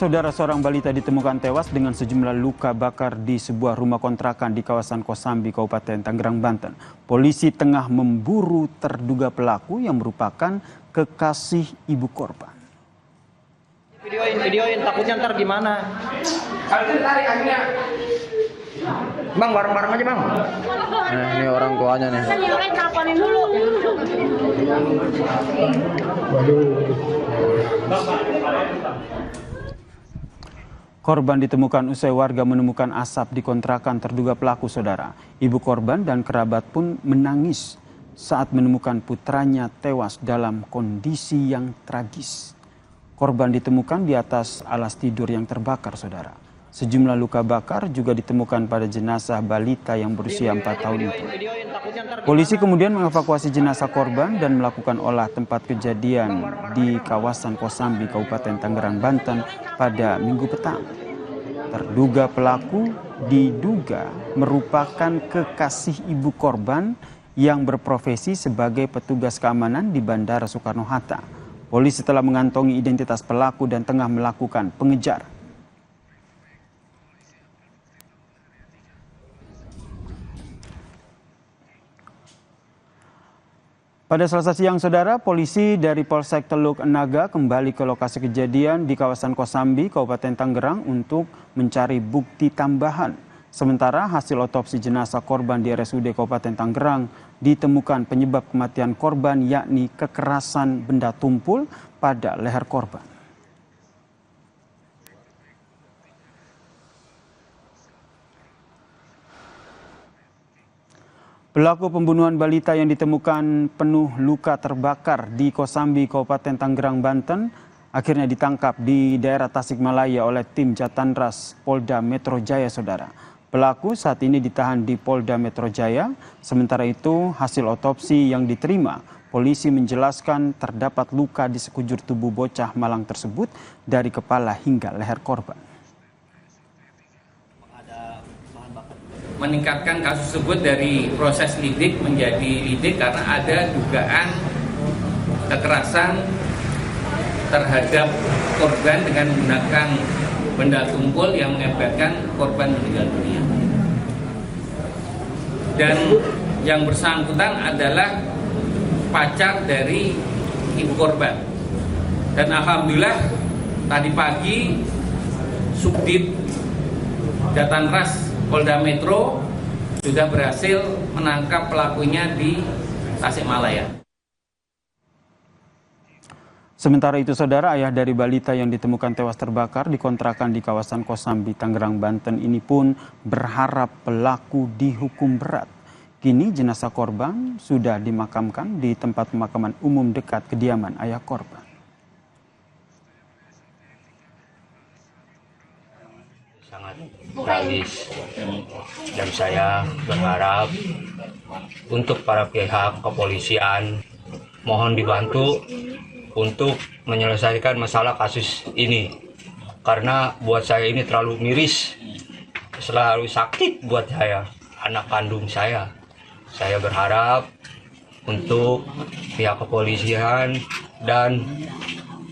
Saudara, seorang balita ditemukan tewas dengan sejumlah luka bakar di sebuah rumah kontrakan di kawasan Kosambi, Kabupaten Tangerang, Banten. Polisi tengah memburu terduga pelaku yang merupakan kekasih ibu korban. Videoin, takutnya ntar gimana? Bang, bareng-bareng aja bang. Nah, ini orang tuanya nih. Teleponin dulu. Korban ditemukan usai warga menemukan asap di kontrakan terduga pelaku, saudara. Ibu korban dan kerabat pun menangis saat menemukan putranya tewas dalam kondisi yang tragis. Korban ditemukan di atas alas tidur yang terbakar, saudara. Sejumlah luka bakar juga ditemukan pada jenazah balita yang berusia 4 tahun itu. Polisi kemudian mengevakuasi jenazah korban dan melakukan olah tempat kejadian di kawasan Kosambi, Kabupaten Tangerang, Banten pada Minggu petang. Terduga pelaku diduga merupakan kekasih ibu korban yang berprofesi sebagai petugas keamanan di Bandara Soekarno-Hatta. Polisi telah mengantongi identitas pelaku dan tengah melakukan pengejaran. Pada Selasa siang, saudara, polisi dari Polsek Teluk Naga kembali ke lokasi kejadian di kawasan Kosambi, Kabupaten Tangerang untuk mencari bukti tambahan. Sementara hasil otopsi jenazah korban di RSUD Kabupaten Tangerang ditemukan penyebab kematian korban yakni kekerasan benda tumpul pada leher korban. Pelaku pembunuhan balita yang ditemukan penuh luka terbakar di Kosambi, Kabupaten Tangerang, Banten, akhirnya ditangkap di daerah Tasikmalaya oleh tim Jatantras Polda Metro Jaya, saudara. Pelaku saat ini ditahan di Polda Metro Jaya. Sementara itu, hasil otopsi yang diterima, polisi menjelaskan terdapat luka di sekujur tubuh bocah malang tersebut dari kepala hingga leher korban. Meningkatkan kasus tersebut dari proses lidik menjadi lidik karena ada dugaan kekerasan terhadap korban dengan menggunakan benda tumpul yang mengakibatkan korban meninggal dunia. Dan yang bersangkutan adalah pacar dari ibu korban. Dan alhamdulillah tadi pagi Subdit Jatantras Polda Metro sudah berhasil menangkap pelakunya di Tasikmalaya. Sementara itu, saudara, ayah dari balita yang ditemukan tewas terbakar di kontrakan di kawasan Kosambi, Tangerang, Banten ini pun berharap pelaku dihukum berat. Kini jenazah korban sudah dimakamkan di tempat pemakaman umum dekat kediaman ayah korban. Sangat tragis dan saya berharap untuk para pihak kepolisian mohon dibantu untuk menyelesaikan masalah kasus ini karena buat saya ini terlalu miris, selalu sakit buat saya, anak kandung saya berharap untuk pihak kepolisian dan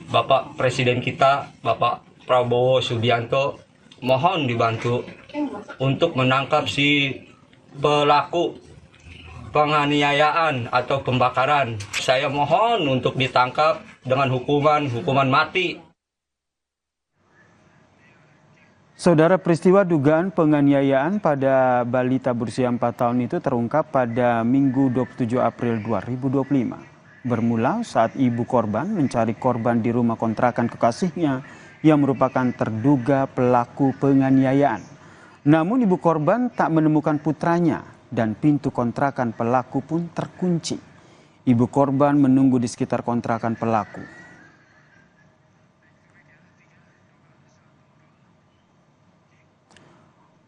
Bapak Presiden kita, Bapak Prabowo Subianto, mohon dibantu untuk menangkap si pelaku penganiayaan atau pembakaran. Saya mohon untuk ditangkap dengan hukuman mati. Saudara, peristiwa dugaan penganiayaan pada balita berusia 4 tahun itu terungkap pada Minggu 27 April 2025. Bermula saat ibu korban mencari korban di rumah kontrakan kekasihnya yang merupakan terduga pelaku penganiayaan. Namun ibu korban tak menemukan putranya dan pintu kontrakan pelaku pun terkunci. Ibu korban menunggu di sekitar kontrakan pelaku.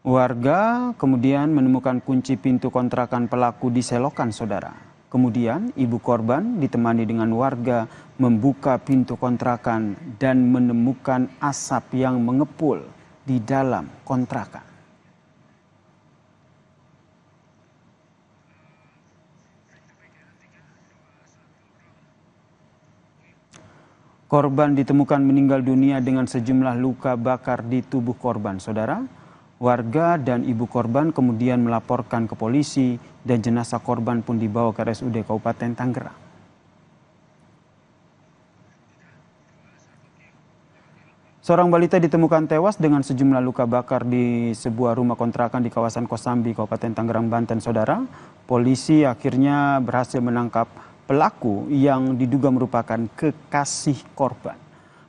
Warga kemudian menemukan kunci pintu kontrakan pelaku di selokan, saudara. Kemudian ibu korban ditemani dengan warga membuka pintu kontrakan dan menemukan asap yang mengepul di dalam kontrakan. Korban ditemukan meninggal dunia dengan sejumlah luka bakar di tubuh korban, saudara. Warga dan ibu korban kemudian melaporkan ke polisi dan jenazah korban pun dibawa ke RSUD Kabupaten Tangerang. Seorang balita ditemukan tewas dengan sejumlah luka bakar di sebuah rumah kontrakan di kawasan Kosambi, Kabupaten Tangerang, Banten, saudara. Polisi akhirnya berhasil menangkap pelaku yang diduga merupakan kekasih korban.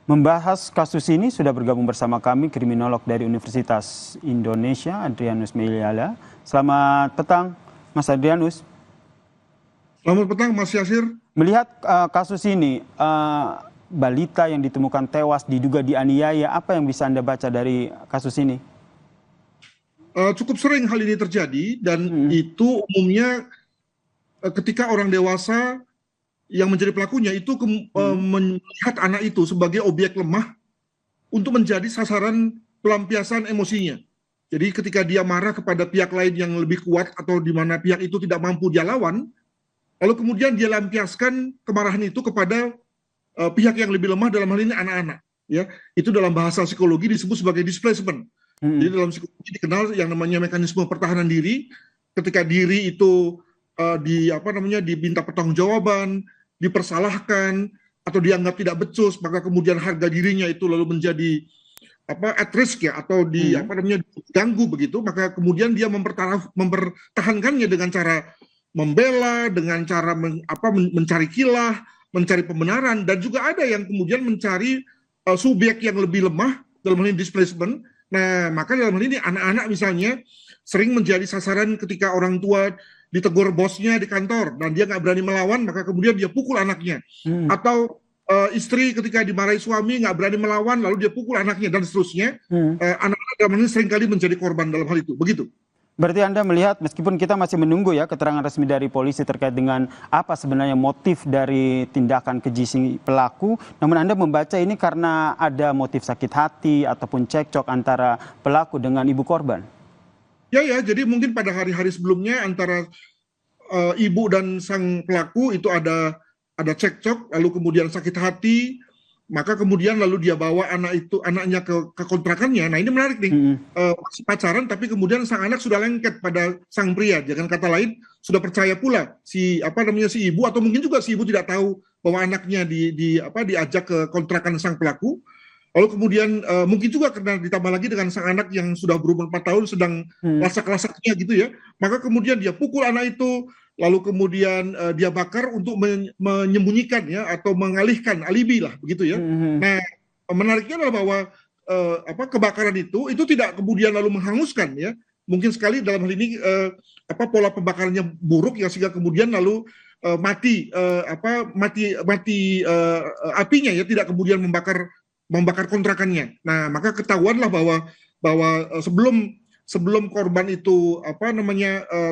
Membahas kasus ini sudah bergabung bersama kami kriminolog dari Universitas Indonesia, Adrianus Meliala. Selamat petang, Mas Adrianus. Selamat petang, Mas Yasir. Melihat kasus ini, balita yang ditemukan tewas diduga dianiaya, apa yang bisa Anda baca dari kasus ini? Cukup sering hal ini terjadi dan itu umumnya ketika orang dewasa yang menjadi pelakunya itu melihat anak itu sebagai objek lemah untuk menjadi sasaran pelampiasan emosinya. Jadi ketika dia marah kepada pihak lain yang lebih kuat atau di mana pihak itu tidak mampu dia lawan, lalu kemudian dia lampiaskan kemarahan itu kepada pihak yang lebih lemah, dalam hal ini anak-anak, ya. Itu dalam bahasa psikologi disebut sebagai displacement. Jadi dalam psikologi dikenal yang namanya mekanisme pertahanan diri. Ketika diri itu diminta pertanggungjawaban, dipersalahkan atau dianggap tidak becus, maka kemudian harga dirinya itu lalu menjadi at risk, ya, atau diganggu begitu, maka kemudian dia mempertahankannya dengan cara membela, dengan cara mencari kilah, mencari pembenaran, dan juga ada yang kemudian mencari subjek yang lebih lemah dalam hal ini displacement. Nah, maka dalam hal ini anak-anak misalnya sering menjadi sasaran ketika orang tua ditegur bosnya di kantor dan dia nggak berani melawan, maka kemudian dia pukul anaknya. Atau istri ketika dimarahi suami nggak berani melawan, lalu dia pukul anaknya dan seterusnya. Anak-anak dalam hal ini seringkali menjadi korban dalam hal itu. Begitu. Berarti Anda melihat, meskipun kita masih menunggu ya keterangan resmi dari polisi terkait dengan apa sebenarnya motif dari tindakan keji si pelaku, namun Anda membaca ini karena ada motif sakit hati ataupun cekcok antara pelaku dengan ibu korban? Ya, jadi mungkin pada hari-hari sebelumnya antara ibu dan sang pelaku itu ada cekcok, lalu kemudian sakit hati, maka kemudian lalu dia bawa anaknya ke kontrakannya. Nah, ini menarik nih, masih pacaran tapi kemudian sang anak sudah lengket pada sang pria. Dengan kata lain sudah percaya pula si ibu, atau mungkin juga si ibu tidak tahu bahwa anaknya diajak ke kontrakan sang pelaku. Lalu kemudian mungkin juga karena ditambah lagi dengan sang anak yang sudah berumur 4 tahun sedang lasak-lasaknya gitu ya, maka kemudian dia pukul anak itu, lalu kemudian dia bakar untuk menyembunyikan ya, atau mengalihkan alibi lah begitu ya. Nah, menariknya adalah bahwa kebakaran itu tidak kemudian lalu menghanguskan ya. Mungkin sekali dalam hal ini pola pembakarannya buruk ya, sehingga kemudian lalu mati apinya ya, tidak kemudian membakar kontrakannya. Nah, maka ketahuanlah bahwa sebelum korban itu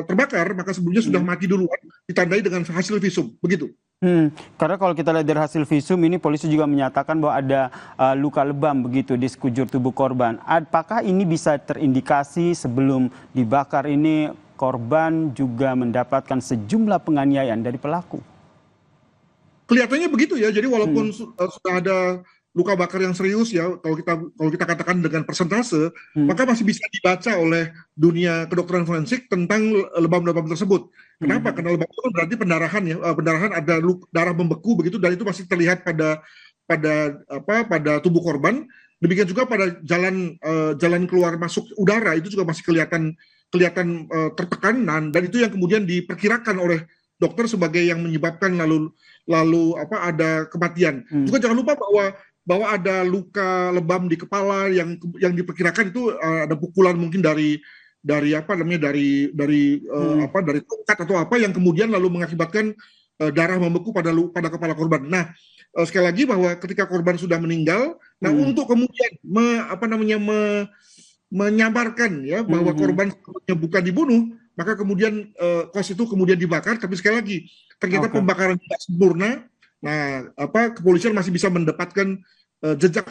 terbakar, maka sebelumnya sudah mati duluan, ditandai dengan hasil visum, begitu. Karena kalau kita lihat dari hasil visum ini, polisi juga menyatakan bahwa ada luka lebam begitu di sekujur tubuh korban. Apakah ini bisa terindikasi sebelum dibakar ini korban juga mendapatkan sejumlah penganiayaan dari pelaku? Kelihatannya begitu ya. Jadi walaupun sudah ada luka bakar yang serius ya, kalau kita katakan dengan persentase, maka masih bisa dibaca oleh dunia kedokteran forensik tentang lebam-lebam tersebut. Kenapa? Karena lebam itu berarti pendarahan ya, pendarahan ada darah membeku begitu, dan itu masih terlihat pada tubuh korban. Demikian juga pada jalan keluar masuk udara itu juga masih kelihatan tertekan, dan itu yang kemudian diperkirakan oleh dokter sebagai yang menyebabkan lalu ada kematian. Juga jangan lupa bahwa ada luka lebam di kepala yang diperkirakan itu ada pukulan mungkin dari tongkat atau apa yang kemudian lalu mengakibatkan darah membeku pada kepala korban. Nah, sekali lagi bahwa ketika korban sudah meninggal, nah untuk kemudian menyamarkan ya bahwa korban bukan dibunuh, maka kemudian kos itu kemudian dibakar. Tapi sekali lagi ternyata pembakaran tidak sempurna. Nah, kepolisian masih bisa mendapatkan jejak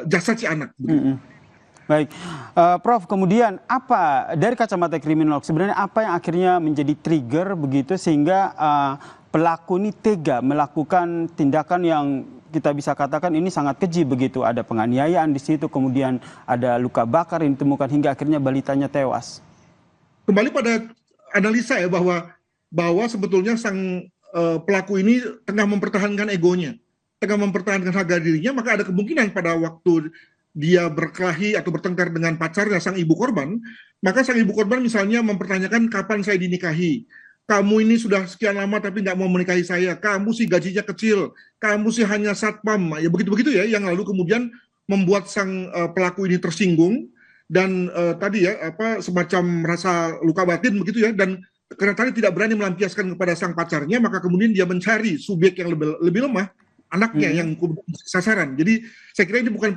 jasad si anak. Baik, Prof. Kemudian apa dari kacamata kriminolog sebenarnya apa yang akhirnya menjadi trigger begitu sehingga pelaku ini tega melakukan tindakan yang kita bisa katakan ini sangat keji begitu. Ada penganiayaan di situ, kemudian ada luka bakar yang ditemukan hingga akhirnya balitanya tewas. Kembali pada analisa ya bahwa sebetulnya sang pelaku ini tengah mempertahankan egonya, tengah mempertahankan harga dirinya, maka ada kemungkinan pada waktu dia berkelahi atau bertengkar dengan pacarnya, sang ibu korban, maka sang ibu korban misalnya mempertanyakan kapan saya dinikahi. Kamu ini sudah sekian lama tapi nggak mau menikahi saya. Kamu sih gajinya kecil. Kamu sih hanya satpam. Ya begitu-begitu ya, yang lalu kemudian membuat sang pelaku ini tersinggung dan tadi ya semacam rasa luka batin begitu ya. Dan karena tadi tidak berani melampiaskan kepada sang pacarnya, maka kemudian dia mencari subjek yang lebih lemah, anaknya yang sasaran. Jadi saya kira ini bukan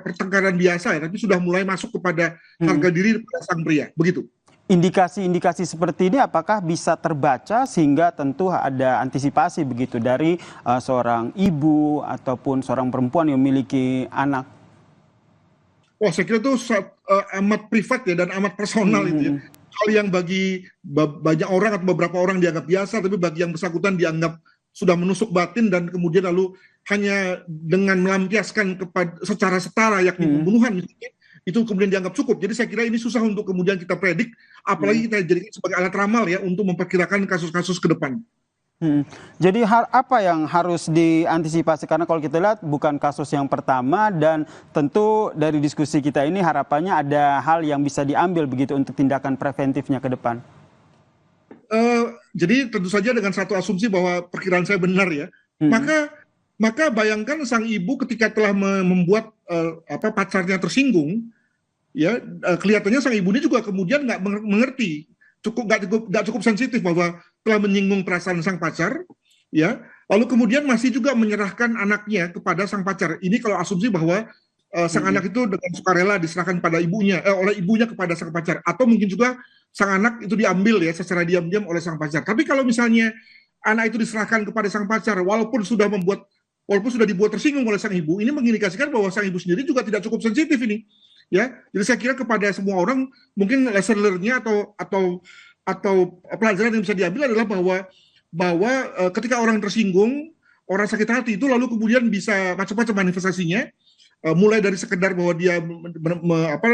pertengkaran biasa ya, tapi sudah mulai masuk kepada harga diri pada sang pria. Begitu. Indikasi-indikasi seperti ini apakah bisa terbaca sehingga tentu ada antisipasi begitu dari seorang ibu ataupun seorang perempuan yang memiliki anak? Wah, saya kira itu amat privat ya dan amat personal itu ya. Hal yang bagi banyak orang atau beberapa orang dianggap biasa, tapi bagi yang bersangkutan dianggap sudah menusuk batin dan kemudian lalu hanya dengan melampiaskan secara setara yakni pembunuhan misalnya, itu kemudian dianggap cukup. Jadi saya kira ini susah untuk kemudian kita predik, apalagi kita jadikan sebagai alat ramal ya untuk memperkirakan kasus-kasus ke depan. Jadi apa yang harus diantisipasi? Karena kalau kita lihat bukan kasus yang pertama dan tentu dari diskusi kita ini harapannya ada hal yang bisa diambil begitu untuk tindakan preventifnya ke depan. Jadi tentu saja dengan satu asumsi bahwa perkiraan saya benar ya, maka bayangkan sang ibu ketika telah membuat pacarnya tersinggung, ya kelihatannya sang ibu ini juga kemudian nggak mengerti, nggak cukup sensitif bahwa telah menyinggung perasaan sang pacar, ya lalu kemudian masih juga menyerahkan anaknya kepada sang pacar. Ini kalau asumsi bahwa sang anak itu dengan sukarela diserahkan pada ibunya, oleh ibunya kepada sang pacar, atau mungkin juga sang anak itu diambil ya secara diam-diam oleh sang pacar. Tapi kalau misalnya anak itu diserahkan kepada sang pacar, walaupun sudah dibuat tersinggung oleh sang ibu, ini mengindikasikan bahwa sang ibu sendiri juga tidak cukup sensitif ini, ya. Jadi saya kira kepada semua orang mungkin lesson learn-nya atau pelajaran yang bisa diambil adalah bahwa ketika orang tersinggung, orang sakit hati itu lalu kemudian bisa macam-macam manifestasinya. Mulai dari sekedar bahwa dia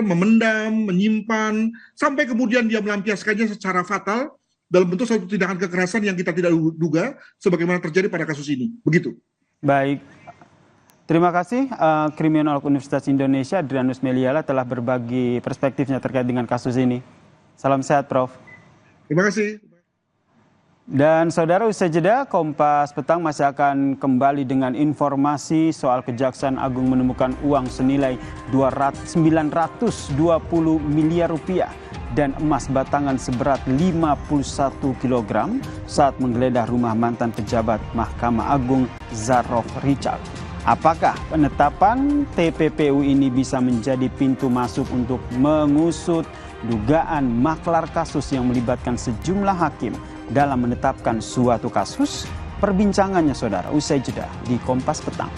memendam, menyimpan, sampai kemudian dia melampiaskannya secara fatal dalam bentuk suatu tindakan kekerasan yang kita tidak duga, sebagaimana terjadi pada kasus ini. Begitu. Baik, terima kasih Kriminolog Universitas Indonesia Adrianus Meliala telah berbagi perspektifnya terkait dengan kasus ini. Salam sehat, Prof. Terima kasih. Dan saudara, usai jeda, Kompas Petang masih akan kembali dengan informasi soal Kejaksaan Agung menemukan uang senilai 920 miliar rupiah dan emas batangan seberat 51 kg saat menggeledah rumah mantan pejabat Mahkamah Agung Zarrof Richard. Apakah penetapan TPPU ini bisa menjadi pintu masuk untuk mengusut dugaan maklar kasus yang melibatkan sejumlah hakim dalam menetapkan suatu kasus? Perbincangannya saudara usai jeda di Kompas Petang.